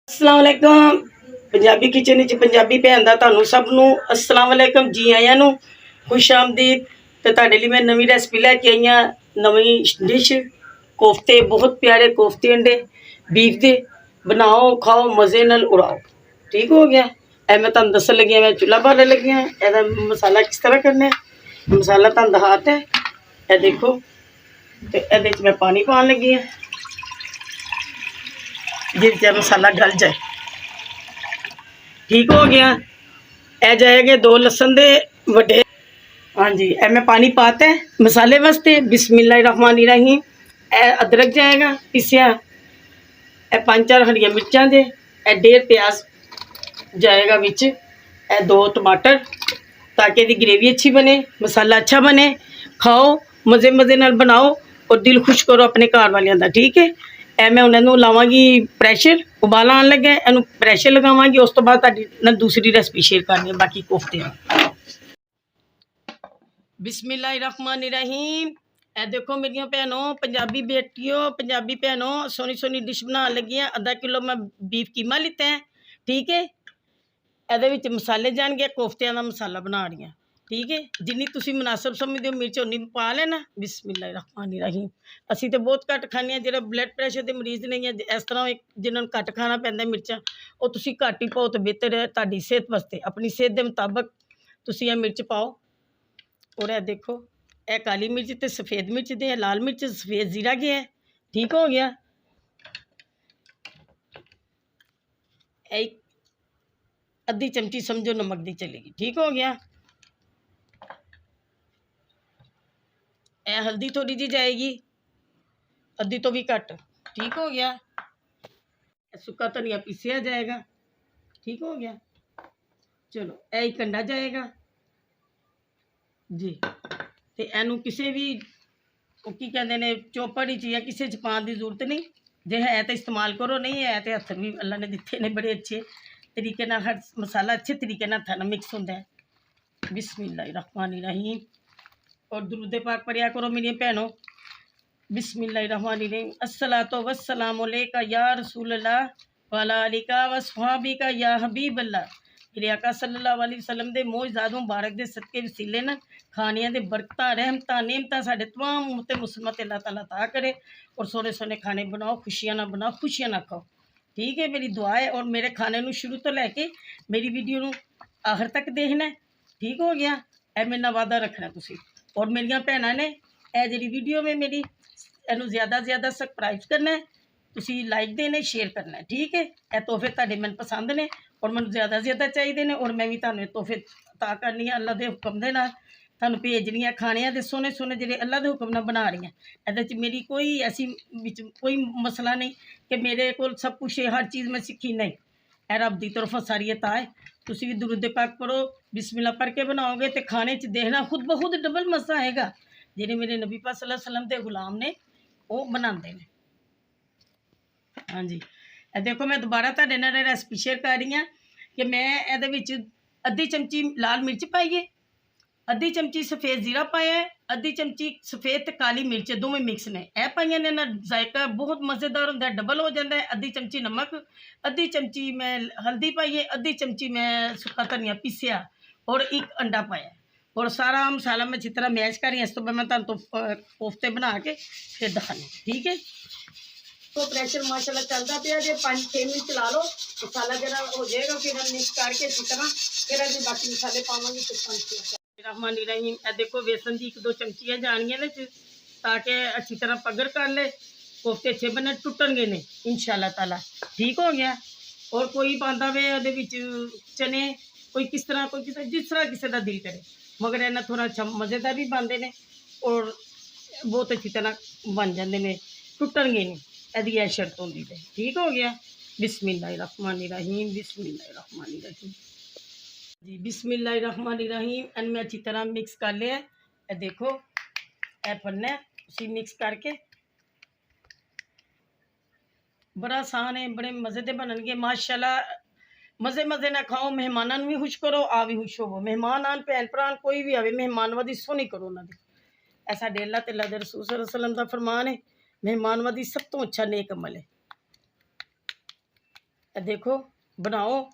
अस्सलाम वालेकुम। पंजाबी किचन च पंजाबी भैन दा तुहानू सब नू अस्सलाम वालेकुम, जी आयां नू खुश आमदीद। ते तुहाडे लिए मैं नवी रेसिपी लैके आई हाँ, नवी डिश कोफ्ते, बहुत प्यारे कोफ्ते अंडे बीफ दे। बनाओ खाओ मज़े नाल उड़ाओ। ठीक हो गया। ए मैं तुहानू दस्सन लगी मैं चूल्हा बालन लगी हाँ। एदा मसाला किस तरह करना है, मसाला तुहानू दिखाता है। ए देखो, ते एदे च मैं पानी पान लगी हाँ जिससे मसाला गल जाए। ठीक हो गया। ए जाएगा 2 लसन दे वड्डे। हाँ जी, ए मैं पानी पाता है मसाले वास्ते। बिस्मिल्लाहिर्रहमानिर्रहीम। ए अदरक जाएगा पिसिया, ए 5-4 हरिया मिर्चां दे, ए 1.5 प्याज जाएगा विच, ए 2 टमाटर, ताकि दी ग्रेवी अच्छी बने, मसाला अच्छा बने। खाओ मज़े मज़े नाल बनाओ और दिल खुश करो अपने घर वालियां दा। ठीक है। ए मैं उन्होंने लावांगी प्रैशर, उबाला आन लगा, इनू प्रैशर लगावांगी। उस तो बाद तुहाडी नाल दूसरी रेसिपी शेयर करनी है बाकी कोफ्ते। बिस्मिल्लाहिर्रहमानिर्रहीम। ए देखो मेरिया भैनों, पंजाबी बेटियों, पंजाबी भैनों, सोहनी सोहनी डिश बनाने लगी हैं। आधा किलो मैं बीफ कीमा लिता है। ठीक है। ਇਹਦੇ ਵਿੱਚ मसाले जाएंगे, कोफ्तियां का मसाला बना रही हैं। ठीक है। जिन्नी तुसी मुनासिब समझते हो मिर्च उन्नी पा लेना। बिस्मिल्लाहिर्रहमानिर्रहीम। असी तो बहुत घट खाने हैं, जो ब्लड प्रैशर के मरीज़ नहीं है, इस तरह जिन्होंने घट खाना पैंदा मिर्चा, वो तुसी घट ही पाओ तो बेहतर है तुहाडी सेहत वास्ते। अपनी सेहत के मुताबिक तुसी ये मिर्च पाओ। और यह देखो, यह काली मिर्च तो सफ़ेद मिर्च दे, लाल मिर्च सफ़ेद जीरा गया है। ठीक हो गया। आधी चमची समझो नमक दी चलेगी। ठीक हो गया। ए हल्दी थोड़ी जी जाएगी, अद्धी तो भी घट। ठीक हो गया। सुक्का धनिया पीसिया जाएगा। ठीक हो गया। चलो ए कंडा जाएगा जी। तो एनू किसी भी की कहते हैं चौपड़ या किसी च पाने की जरूरत नहीं। जे है तो इस्तेमाल करो, नहीं है तो हथ भी अल्लाह ने दिते ने बड़े अच्छे तरीके ना, हर मसाला अच्छे तरीके ना हथा मिक्स होंदा है। बिस्मिल्लाहिर्रहमानिर्रहीम। और दुरूद पाक पढ़िया करो मेरी भैनों। बिस्मिल्लाहिर्रहमानिर्रहीम। अस्सलातु वस्सलामु अलैका या रसूलल्लाह व अला आलिका व सहाबिका या हबीबल्लाह। मेरे आका सल्लल्लाहु अलैहि वसल्लम दे मोअज़्ज़ात मुबारक दे सदके वसीले नाल खानियां दे बरकतां रहमतां नेमतां साडे तमाम उम्मते मुसलमान ते अल्लाह ताला अता करे। और सोने सोने खाने बनाओ, खुशियां ना बनाओ, खुशियां ना खाओ। ठीक है। मेरी दुआ है। और मेरे खाने नू शुरू तो लैके मेरी वीडियो नू आखिर तक देखना है। ठीक हो गया। ए मेरे नाल वादा रखना तुसी। और मेरिया भैनों ने यह जी वीडियो में मेरी इनू ज़्यादा सबसक्राइब करना है, तुसी लाइक देने, शेयर करना है। ठीक है। यह तोहफे तुहाडे मैनूं पसंद ने और मैं ज़्यादा चाहिए ने। और मैं भी तुहानूं तोहफे अता करनी है अल्लाह के हुक्म दे नाल, तुहानूं भेजनी है खाने दे सोहने सोहने जिहड़े अल्लाह के हुक्म नाल बना रही हैं। इहदे च मेरी कोई ऐसी विच कोई मसला नहीं कि मेरे कोल सब कुछ है, हर चीज़ मैं सीखी नहीं। यह रब की तरफों सारी अता है। तुसी भी दुरूद पाक पढ़ो, बिस्मिल्लाह पढ़ के बनाओगे तो खाने च देखना खुद ब खुद डबल मज़ा आएगा। जिहड़े मेरे नबी पाक सल्लल्लाहु अलैहि वसल्लम के गुलाम ने वो बनाते हैं। हाँ जी। देखो मैं दोबारा तुहाडे नाल रेसिपी शेयर कर रही हाँ कि मैं ये अद्धी चमची लाल मिर्च पाई है, अद्धी चमची सफ़ेद जीरा पाया है, अद्धी चमची सफ़ेद ते काली मिर्च दोवें मिक्स ने यह पाइया ने। जायका बहुत मज़ेदार होंदा है, डबल हो जाता है। अद्धी चमची नमक, अद्धी चमची मैं हल्दी पाई है, अद्धी चमची मैं सुक्का धनिया पीसिया और एक अंडा पाया। और सारा मसाला मैं अच्छी तरह मैश करी। इस तो मैं तुहानूं कोफ्ते बना के फिर दिखानी। ठीक है। तो प्रेशर माशाल्लाह चलता पाया जे 5-6 मिनट चला लो, मसाला जरा हो जाएगा फिर हम मिक्स करके अच्छी तरह फिर अभी बाकी मसाले पावांगे। तो रहमानिर्रहीम। ए देखो बेसन की 1-2 चमचियाँ जानियां ने ताकि अच्छी तरह पगर कर ले, कोफ्ते अच्छे बने, टुटणगे नहीं इंशाअल्लाह ताला। ठीक हो गया। और कोई पाता वे ਉਹਦੇ ਵਿੱਚ चने, कोई किस तरह, कोई जिस तरह किसी का दिल करे, मगर इन्हें थोड़ा अच्छा मज़ेदार भी बनते हैं और बहुत अच्छी तरह बन जाते हैं, टुटणगे नहीं। यदि यह शर्त होती है। ठीक हो गया। बिस्मिल्लाहिर्रहमानिर्रहीम। बिस्मिल्लाहिर्रहमानिर्रहीम जी। बिस्मिल्लाहिर्रहमानिर्रहीम। इन में अच्छी तरह मिक्स कर लिया। ये देखो यह पन्ना उसी मिक्स करके बड़ा आसान है, बड़े मज़े के बननगे माशाल्लाह। मज़े मज़े ना खाओ, मेहमानों भी खुश करो, आ भी खुश होवो। मेहमान आन, भैन भरा कोई भी आवे, मेहमानवादी सोहनी करो उन्होंने। ऐसा अल्लाह ते अल्लाह दे रसूल सल्लल्लाहु अलैहि वसल्लम का फरमान है, मेहमानवादी सब तो अच्छा नेक अमल है। देखो बनाओ,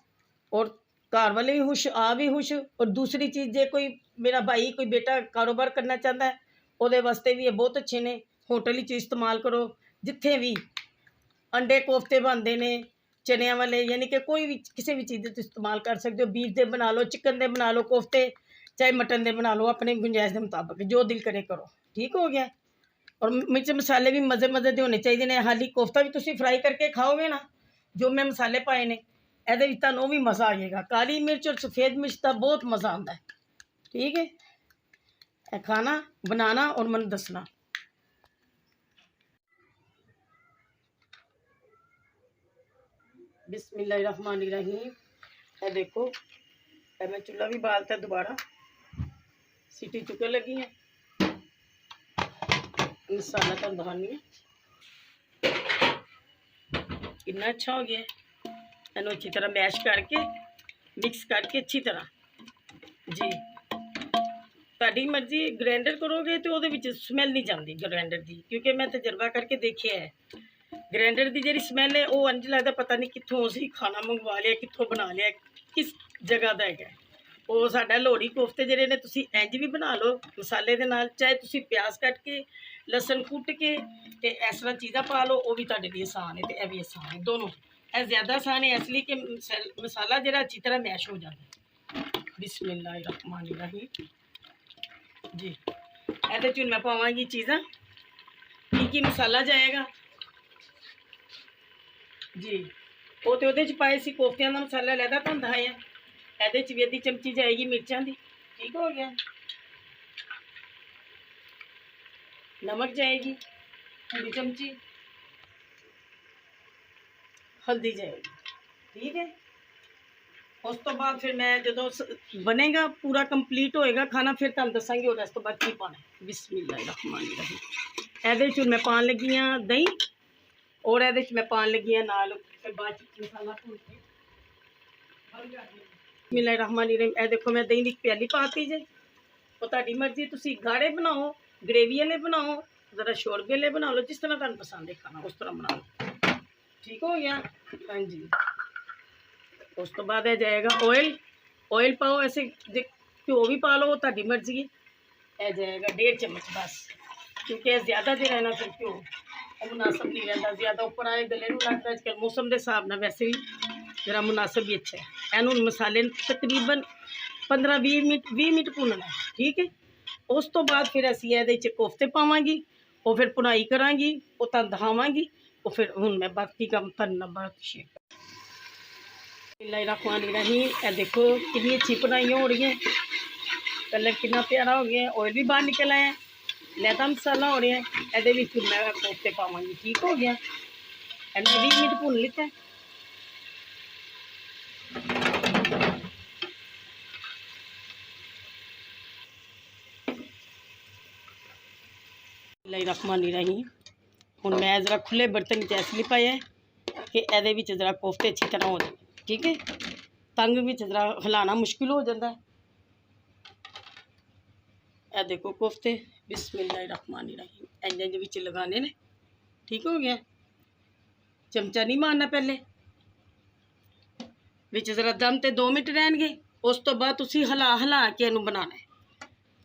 और घर वाले भी खुश, आप भी खुश। और दूसरी चीज़, जे कोई मेरा भाई कोई बेटा कारोबार करना चाहता है, ਉਹਦੇ वास्ते भी ये बहुत अच्छे ने। होटल ही इस्तेमाल करो, जिथे भी अंडे कोफ्ते बनते ने चनिया वाले, यानी कि कोई भी किसी भी चीज़ के इस्तेमाल कर सकते हो। बीफ के बना लो, चिकन के बना लो कोफ्ते, चाहे मटन के बना लो, अपने गुंजाइश के मुताबिक जो दिल करे करो। ठीक हो गया। और मिर्च मसाले भी मज़े मज़े के होने चाहिए ने। हाली कोफ्ता भी तुम फ्राई करके खाओगे ना, जो मैं मसाले पाए ने, ਇਹਦੇ ਵਿੱਚ ਤੁਹਾਨੂੰ भी मज़ा आ जाएगा। काली मिर्च और सफ़ेद मिर्च का बहुत मज़ा आता है। ठीक है, खाना बनाना और मन दसना। बिस्मिल्लाहिर्रहमानिर्रहीम। ये देखो, मैं चूल्हा भी बालता दोबारा, सीटी चुके लगी है। मसाला तो दिखानी है, कितना अच्छा हो गया। इन्हों अच्छी तरह मैश करके मिक्स करके अच्छी तरह जी। ताड़ी मर्जी ग्राइंडर करोगे तो वो स्मैल नहीं जाती ग्राइंडर की, क्योंकि मैं तजर्बा करके देखिया है। ग्राइंडर की जी स्मैल है, वो अंज लगता पता नहीं कितों असी खाना मंगवा लिया, कितों बना लिया, किस जगह का है। वो साडा लोहड़ी कोफ्ते जिहड़े ने तुसीं इंज भी बना लो मसाले दे नाल, चाहे तुसीं प्याज कट के लसन कुट के ते इस तरह चीज़ां पा लो, वो भी तुहाडे लिए आसान है। तो यह भी आसान है, दोनों यह ज़्यादा आसान है इसलिए कि मसाला जिहड़ा अच्छी तरह मैश हो जाए। बिस्मिल्लाहिर्रहमानिर्रहीम जी। ਇਹਦੇ 'ਚ मैं पावांगी चीज़ां की मसाला जाएगा जी। वो तो ਉਹਦੇ 'ਚ पाए सी कोफ्तियां का मसाला लैदा तुहानूं दिखाया। ਇਹਦੇ 'ਚ भी आधी चमची जाएगी मिर्चां दी। ठीक हो गया। नमक जाएगी पूरी चमची, हल्दी जाएगी। ठीक है। उस तो बाद फिर मैं जो बनेगा पूरा कंप्लीट होएगा खाना, फिर तुहानूं दसांगी और इस तो बाद की पाना है। बिस्मिल्लाहिर्रहमानिर्रहीम। ਇਹਦੇ 'ਚ मैं पान लगी हाँ दही, और ਇਹਦੇ 'ਚ मैं पान लगी हाँ नाल फिर बाद मसाला भून के। बिस्मिल्लाहिर्रहमानिर्रहीम। ਇਹ देखो मैं दही की प्याली पाती जे। वो तुहाडी मर्जी, तुसीं गाढ़े बनाओ, ग्रेवी वाले बनाओ, ज़रा शोरबे वाले बना लो, जिस तरह तुहानूं पसंद है खाना उस तरह बना लो। ठीक हो गया। हाँ जी। उस तो बाद है जाएगा ऑयल। ऑयल पाओ, ऐसे घ्यो भी पा लो, वो तुहाडी मर्जी है। यह जाएगा 1.5 चम्मच बस, क्योंकि ज़्यादा जो रहना फिर घ्यो मुनासिब नहीं रहता, ज़्यादा ऊपर आए गले में लगता है। आजकल मौसम के हिसाब न वैसे भी जरा मुनासिब भी अच्छा है। इनू मसाले तकरीबन 15-20 मिनट भुनना है। ठीक है। उस तो बाद फिर असी ये कोफ्ते पावांगी, वो फिर भुनाई करांगी, वो तुहानूं दिखावांगी। वो फिर हुण मैं बाकी काम करना बाद शेयर। बिस्मिल्लाहिर्रहमानिर्रहीम। ये देखो कितनी अच्छी भुनाई हो रही है, कलर कितना प्यारा हो गया है, ऑयल भी बाहर निकल आया है, लैदा मसाला हो रहा है। ये मैं कोफ्ते पावांगी। ठीक हो गया। इन्हें 20 मिनट भुन लिता है। बिस्मिल्लाहिर्रहमानिर्रहीम। हुण मैं ज़रा खुले बर्तन इसलिए पाया है कि ये ज़रा कोफ्ते अच्छी तरह हो जाए। ठीक है। तंग में ज़रा हिलाना मुश्किल हो जाता है। यह देखो कोफ्ते। बिस्मिल्लाहिर्रहमानिर्रहीम। इंज विच लगाने ने। ठीक हो गया। चमचा नहीं मारना, पहले विच ज़रा दम ते 2 मिनट रहनगे। उस तो बाद तुसी हिला हिला के इनू बनाना है।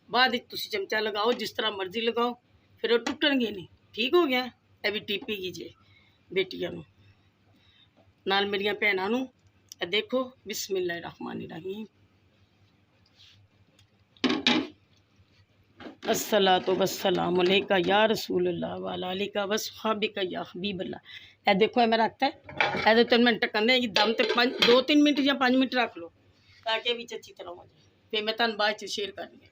बाद तुसी चमचा लगाओ, जिस तरह मर्जी लगाओ, फिर वो टुटणगे नहीं। ठीक हो गया। यह भी टिपेगी जे बेटियां नू नाल मेरिया भैनां नू। देखो बिस्मिल्लाहिर्रहमानिर्रहीम। अस्सलातु वस्सलामु अलैका या रसूलल्लाह व अला आलिका व सहाबिका या हबीबल्लाह। यह देखो मैं रखता है। ये 3 मिनट ढक्कन देगी, दम ते 2-3 मिनट या 5 मिनट रख लो, ताकि विच अच्छी तरह हो जाए। फिर मैं तुहानूं बाद च शेयर करनी है।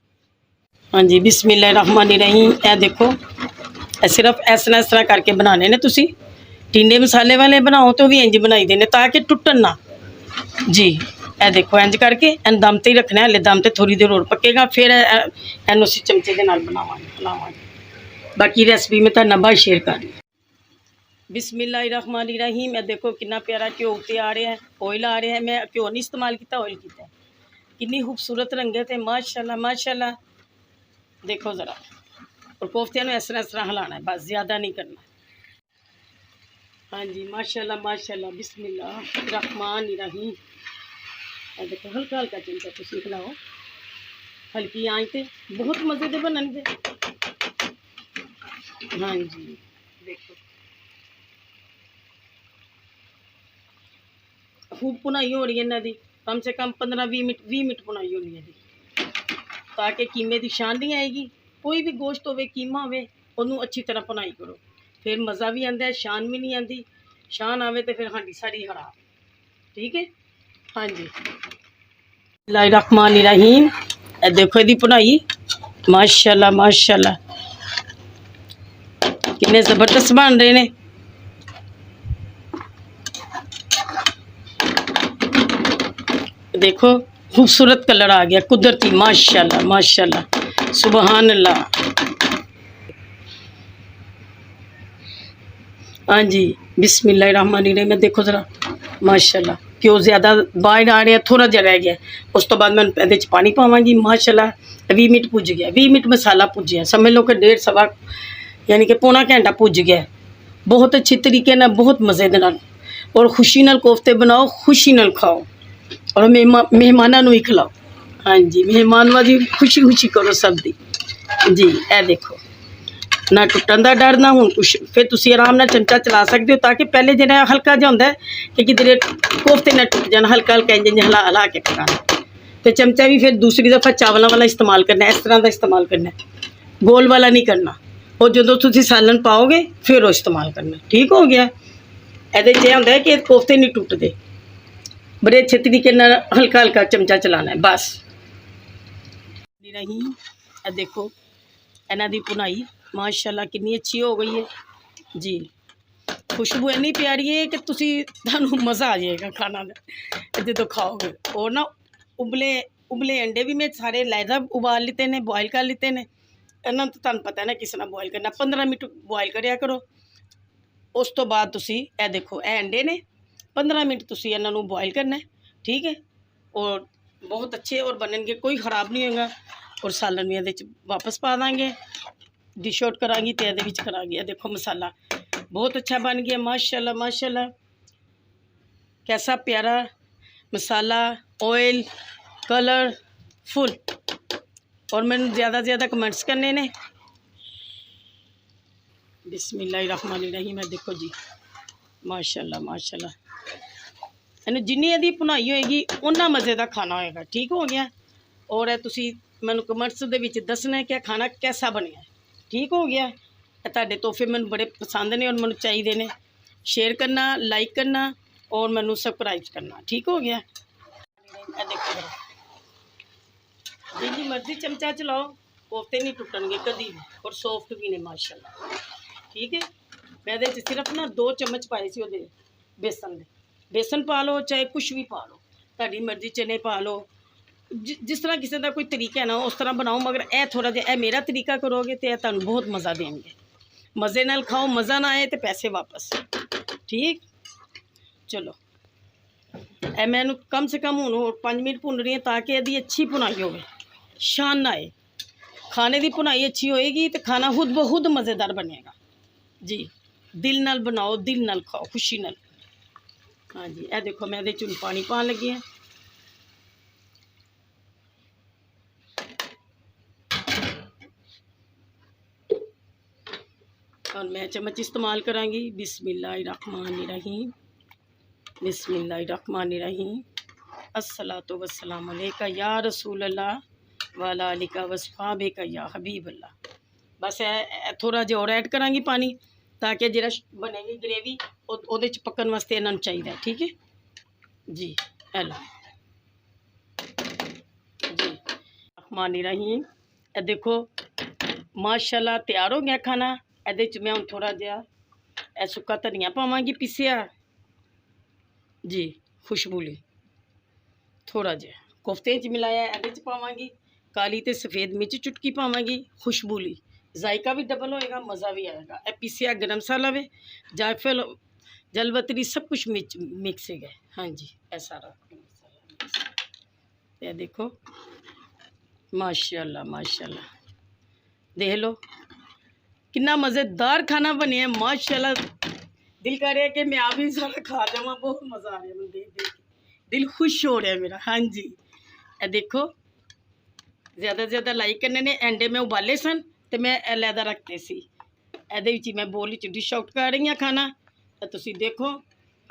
हाँ जी। बिस्मिल्लाहिर्रहमानिर्रहीम। यह देखो सिर्फ इस तरह करके बनाने ने। तुसी टिंडे मसाले वाले बनाओ तो भी इंज बनाई देने, ताकि टुटन ना जी। यह देखो इंज करके इन दम ते ही रखना है। हले दम ते थोड़ी देर और पकेगा, फिर इन उसी चमचे के नाल बनावांगे। बाकी रेसिपी में तुहाडे नाल बाद शेयर करनी। बिस्मिल्लाहिर्रहमानिर्रहीम। यह देखो कितना प्यारा घ्यो उत्ते आ रहा है, ऑयल आ रहा है। मैं घ्यो नहीं इस्तेमाल किया, ऑयल किया। कितनी खूबसूरत रंगत है, माशाल्लाह माशाल्लाह। देखो ज़रा, और कोफ्तियां इस तरह हिलाना है, बस ज़्यादा नहीं करना। हाँ जी, माशाल्लाह माशाल्लाह, बिस्मिल्लाह रहमान रहीम। देखो हल्का हल्का चमचा तुम खिलाओ, हल्की आँच ते बहुत मज़े दे बनन दे। हाँ जी देखो खूब भुनाई हो रही है इन्हों की, कम से कम 15-20 मिनट भुनाई होनी है ताकि कीमे की शान नहीं आएगी। कोई भी गोश्त हो कीमा हो उन्होंने अच्छी तरह भुनाई करो, फिर मज़ा भी आता है, शान भी नहीं आती। शान आवे तो फिर हांडी साड़ी खराब। ठीक है हाँ जी। बिस्मिल्लाहिर्रहमानिर्रहीम। देखो यदी भुनाई माशाल्लाह माशाल्लाह कितने ज़बरदस्त बन रहे हैं। देखो खूबसूरत कलर आ गया कुदरती, माशाल्लाह माशाल्लाह सुबहान अल्लाह। हाँ जी बिस्मिल्लाहिर्रहमानिर्रहीम। देखो ज़रा माशाल्लाह घ्यो ज़्यादा बाहर आ रहा, थोड़ा जहा रह गया। उस तो बाद मैं ये पानी पावांगी। माशाल्लाह 20 मिनट पुज गया, 20 मिनट मसाला पुजया, समझ लो कि 1.5 यानी कि पौना घंटा पुज गया। बहुत अच्छी तरीके ना, बहुत मज़े दे नाल और खुशी नाल कोफ्ते बनाओ, खुशी नाल खाओ और मेहमानों भी खिलाओ। हाँ जी मेहमानबाजी खुशी खुशी करो सब दी जी। ए देखो ना टुटन का डर ना हूँ कुछ, फिर तुम आराम नाल चमचा चला सकते हो ताकि पहले जो हल्का जहा होंगे कि किधरे कोफ्ते ना टुट जान, हल्का हल्का इंज हिला हिला के पकाना। तो चमचा भी फिर दूसरी दफ़ा चावलों वाला इस्तेमाल करना, इस तरह का इस्तेमाल करना, गोल वाला नहीं करना। और जो तुम सालन पाओगे फिर वो इस्तेमाल करना। ठीक हो गया। ये होंगे कि कोफ्ते नहीं टुटते, बड़े अच्छे तरीके हल्का हल्का चमचा चलाना है बस। रही देखो इन्हों की भुनाई माशाल्लाह कितनी अच्छी हो गई है जी। खुशबू इन्नी प्यारी है कि तुहानू मज़ा आ जाएगा खाना जो खाओगे। और ना उबले उबले अंडे भी मैं सारे लायदा उबाल लेते हैं, बॉयल कर लेते हैं। इन्हों तो तुहानू पता है ना किस तरह बॉयल करना, 15 मिनट बॉयल करिया करो। उस तो बाद तुसी ए देखो ए अंडे ने 15 मिनट तुसी इन्हों बॉयल करना है। ठीक है और बहुत अच्छे और बननगे, कोई ख़राब नहीं होगा। और सालन भी ये वापस पा देंगे, डिश आउट करांगी तो ये करा। देखो मसाला बहुत अच्छा बन गया माशाल्लाह माशाल्लाह। कैसा प्यारा मसाला, ऑयल, कलर फुल। और मैंने ज़्यादा से ज़्यादा कमेंट्स करने ने। बिस्मिल्लाहिर्रहमानिर्रहीम। देखो जी माशाल्लाह माशाल्लाह, इन्हें जिन्नी यदि भुनाई होएगी उन्ना मज़े का खाना होएगा। ठीक हो गया। और तुसी मैनू कमेंट्स दे विच दसना है कि खाना कैसा बनया। ठीक हो गया। तुहाडे तोहफे मैनू बड़े पसंद ने और मैनू चाहिए ने। शेयर करना, लाइक करना और मैनू सबसक्राइब करना। ठीक हो गया। देखो जिंनी मर्जी चमचा चलाओ कोफ्ते नहीं टुटणगे कभी भी और सॉफ्ट भी ने माशाल्लाह। ठीक है मैं सिर्फ ना 2 चम्मच पाए सी उहदे बेसन दे। बेसन पा लो चाहे कुछ भी पा लो, तुहाडी मर्जी, चने पा लो, जिस तरह किसी का कोई तरीका है ना उस तरह बनाओ। मगर ए थोड़ा जिहा मेरा तरीका करोगे तो तुहानू बहुत मज़ा देंगे। मज़े नाल खाओ, मज़ा ना आए तो पैसे वापस। ठीक चलो ए मैनू कम से कम हूँ 5 मिनट भुन रही है ताकि यदि अच्छी भुनाई हो, शान ना आए। खाने की भुनाई अच्छी होएगी तो खाना खुद ब खुद मज़ेदार बनेगा जी। दिल नाल बनाओ, दिल नाल खाओ, खुशी नाल। हाँ जी ए देखो मैं ये पानी पान लगी है। और मैं चम्मच इस्तेमाल करांगी। बिस्मिल्लाहिर्रहमानिर्रहीम बिस्मिल्लाहिर्रहमानिर्रहीम। अस्सलातु वस्सलामु अलैका या रसूल अल्लाह वाला अलिका वसहाबिका या हबीब अल्लाह। बस थोड़ा जिहा और ऐड करांगी पानी ताकि जिहड़ा बनेगी ग्रेवी उहदे च पकन वास्ते इन्हां नूं चाहिदा। ठीक है जी। हेलो जी रहमानिर्रहीम। ए देखो माशाल्लाह तैयार हो गया खाना। ਇਹਦੇ ਚ मैं हूँ थोड़ा जिहा सुक्का धनिया पावांगी पीसिया जी, खुशबू ਲਈ थोड़ा जिहा कोफ्ते च मिलाया ਇਹਦੇ ਚ पावांगी। काली ते सफ़ेद मिर्च चुटकी पावांगी खुशबू ਲਈ, जायका भी डबल होएगा, मज़ा भी आएगा। ए पीसिया गर्म मसाला वे, जायफल, जलवतरी सब कुछ मिक्स है। हाँ जी ए सारा ये देखो माशाल्लाह माशाल्लाह देख लो कितना मज़ेदार खाना बने माशाल्लाह। दिल कर रहा है कि मैं आप भी सारा खा जावा। बहुत मज़ा आ रहा है मैं देख देख के, दिल खुश हो रहा है मेरा। हाँ जी, ये देखो ज़्यादा से ज़्यादा लाइक करने ने। एंडे में उबाले सन तो मैं अलहदा रखते सी। ਇਹਦੇ ਵਿੱਚ ਮੈਂ ਬੋਲ ਵਿੱਚ ਡਿਸ਼ ਆਊਟ ਕਰ ਰਹੀ ਹਾਂ ਖਾਣਾ, ਤਾਂ ਤੁਸੀਂ ਦੇਖੋ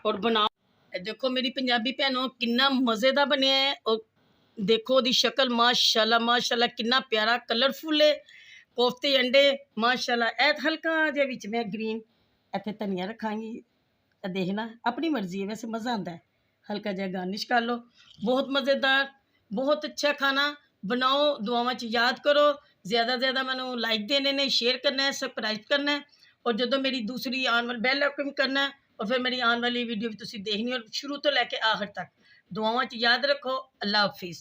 ਔਰ ਬਣਾਓ। ਇਹ ਦੇਖੋ ਮੇਰੀ ਪੰਜਾਬੀ ਭੈਣੋ ਕਿੰਨਾ ਮਜ਼ੇ ਦਾ ਬਣਿਆ ਹੈ। ਔਰ ਦੇਖੋ ਉਹਦੀ ਸ਼ਕਲ ਮਾਸ਼ਾਅੱਲਾ ਮਾਸ਼ਾਅੱਲਾ ਕਿੰਨਾ ਪਿਆਰਾ ਕਲਰਫੁੱਲ ਹੈ। ਕੋਫਤੇ ਅੰਡੇ ਮਾਸ਼ਾਅੱਲਾ। ਇਹ ਹਲਕਾ ਜਿਹਾ ਵਿੱਚ ਮੈਂ ਗ੍ਰੀਨ ਇੱਥੇ ਧਨੀਆ ਰੱਖਾਂਗੀ। ਇਹ ਦੇਖਣਾ ਆਪਣੀ ਮਰਜ਼ੀ ਹੈ, ਵੈਸੇ ਮਜ਼ਾ ਆਉਂਦਾ ਹੈ। ਹਲਕਾ ਜਿਹਾ ਗਾਰਨਿਸ਼ ਕਰ ਲਓ। ਬਹੁਤ ਮਜ਼ੇਦਾਰ, ਬਹੁਤ ਅੱਛਾ ਖਾਣਾ ਬਣਾਓ। ਦੁਆਵਾਂ 'ਚ ਯਾਦ ਕਰੋ। ज़्यादा से ज़्यादा मैंने लाइक देने ने, शेयर करना है, सबसक्राइब करना है। और जो मेरी दूसरी आने वाली बेल आइकन करना है। और फिर मेरी आने वाली वीडियो भी तुसी देखनी और शुरू तो लैके आखिर तक। दुआवां च याद रखो। अल्लाह हाफिज़।